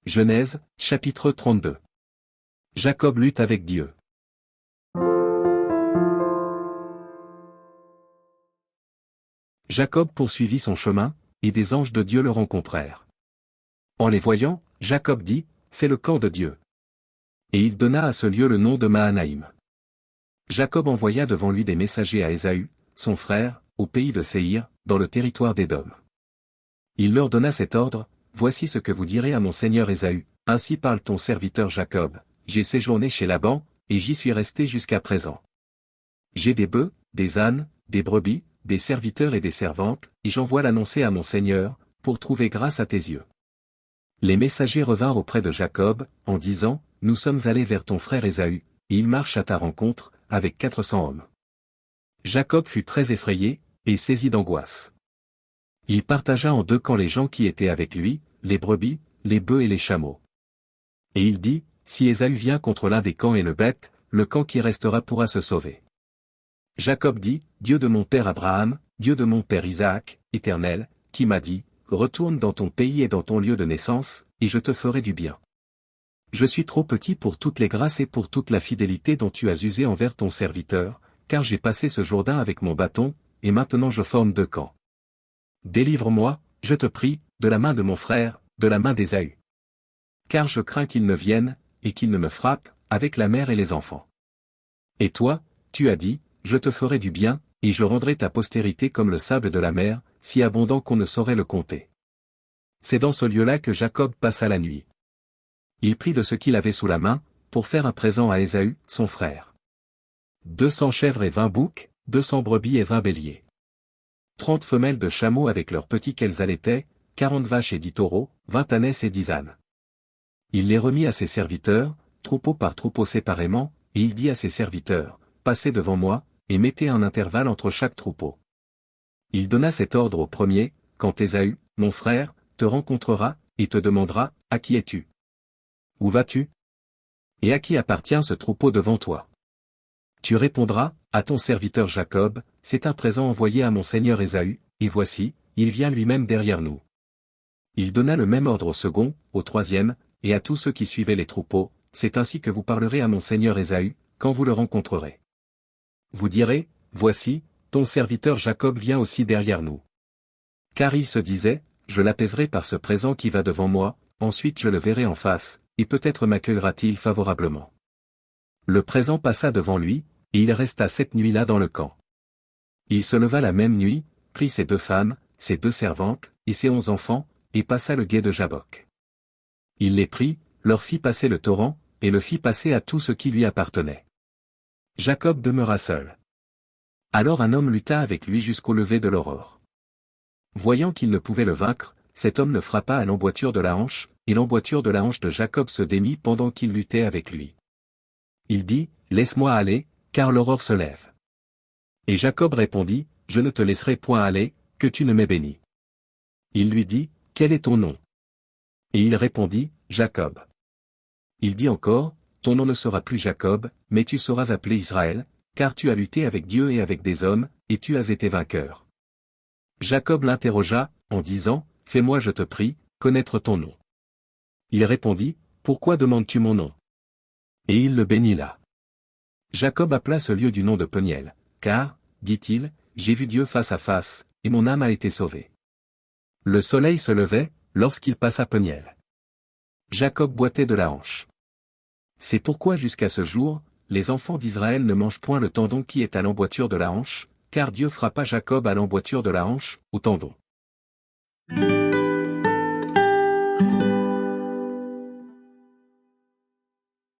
Genèse, chapitre 32. Jacob lutte avec Dieu. Jacob poursuivit son chemin, et des anges de Dieu le rencontrèrent. En les voyant, Jacob dit, c'est le camp de Dieu. Et il donna à ce lieu le nom de Mahanaïm. Jacob envoya devant lui des messagers à Ésaü, son frère, au pays de Séhir, dans le territoire d'Édom. Il leur donna cet ordre, voici ce que vous direz à mon seigneur Ésaü, ainsi parle ton serviteur Jacob, j'ai séjourné chez Laban, et j'y suis resté jusqu'à présent. J'ai des bœufs, des ânes, des brebis, des serviteurs et des servantes, et j'envoie l'annoncer à mon seigneur, pour trouver grâce à tes yeux. Les messagers revinrent auprès de Jacob, en disant, nous sommes allés vers ton frère Ésaü, et il marche à ta rencontre, avec 400 hommes. Jacob fut très effrayé, et saisi d'angoisse. Il partagea en deux camps les gens qui étaient avec lui, les brebis, les bœufs et les chameaux. Et il dit, si Ésaü vient contre l'un des camps et le bête, le camp qui restera pourra se sauver. Jacob dit, Dieu de mon père Abraham, Dieu de mon père Isaac, Éternel, qui m'a dit, retourne dans ton pays et dans ton lieu de naissance, et je te ferai du bien. Je suis trop petit pour toutes les grâces et pour toute la fidélité dont tu as usé envers ton serviteur, car j'ai passé ce Jourdain avec mon bâton, et maintenant je forme deux camps. Délivre-moi, je te prie, de la main de mon frère, de la main d'Ésaü. Car je crains qu'il ne vienne, et qu'il ne me frappe, avec la mère et les enfants. Et toi, tu as dit, je te ferai du bien, et je rendrai ta postérité comme le sable de la mer, si abondant qu'on ne saurait le compter. C'est dans ce lieu-là que Jacob passa la nuit. Il prit de ce qu'il avait sous la main, pour faire un présent à Ésaü, son frère. 200 chèvres et 20 boucs, 200 brebis et 20 béliers. 30 femelles de chameaux avec leurs petits qu'elles allaitaient, 40 vaches et 10 taureaux, 20 ânesses et 10 ânes. Il les remit à ses serviteurs, troupeau par troupeau séparément, et il dit à ses serviteurs, passez devant moi, et mettez un intervalle entre chaque troupeau. Il donna cet ordre au premier, quand Ésaü, mon frère, te rencontrera, et te demandera, à qui es-tu? Où vas-tu? Et à qui appartient ce troupeau devant toi? Tu répondras, à ton serviteur Jacob, c'est un présent envoyé à mon seigneur Ésaü, et voici, il vient lui-même derrière nous. Il donna le même ordre au second, au troisième, et à tous ceux qui suivaient les troupeaux, c'est ainsi que vous parlerez à mon seigneur Ésaü, quand vous le rencontrerez. Vous direz, voici, ton serviteur Jacob vient aussi derrière nous. Car il se disait, je l'apaiserai par ce présent qui va devant moi, ensuite je le verrai en face, et peut-être m'accueillera-t-il favorablement. Le présent passa devant lui, et il resta cette nuit-là dans le camp. Il se leva la même nuit, prit ses 2 femmes, ses 2 servantes, et ses 11 enfants, et passa le gué de Jabbok. Il les prit, leur fit passer le torrent, et le fit passer à tout ce qui lui appartenait. Jacob demeura seul. Alors un homme lutta avec lui jusqu'au lever de l'aurore. Voyant qu'il ne pouvait le vaincre, cet homme le frappa à l'emboîture de la hanche, et l'emboîture de la hanche de Jacob se démit pendant qu'il luttait avec lui. Il dit, laisse-moi aller, car l'aurore se lève. Et Jacob répondit, je ne te laisserai point aller, que tu ne m'aies béni. Il lui dit, quel est ton nom? Et il répondit, Jacob. Il dit encore, ton nom ne sera plus Jacob, mais tu seras appelé Israël, car tu as lutté avec Dieu et avec des hommes, et tu as été vainqueur. Jacob l'interrogea, en disant, fais-moi je te prie, connaître ton nom. Il répondit, pourquoi demandes-tu mon nom? Et il le bénit là. Jacob appela ce lieu du nom de Peniel, car, dit-il, j'ai vu Dieu face à face, et mon âme a été sauvée. Le soleil se levait, lorsqu'il passa Peniel. Jacob boitait de la hanche. C'est pourquoi jusqu'à ce jour, les enfants d'Israël ne mangent point le tendon qui est à l'emboîture de la hanche, car Dieu frappa Jacob à l'emboîture de la hanche, au tendon.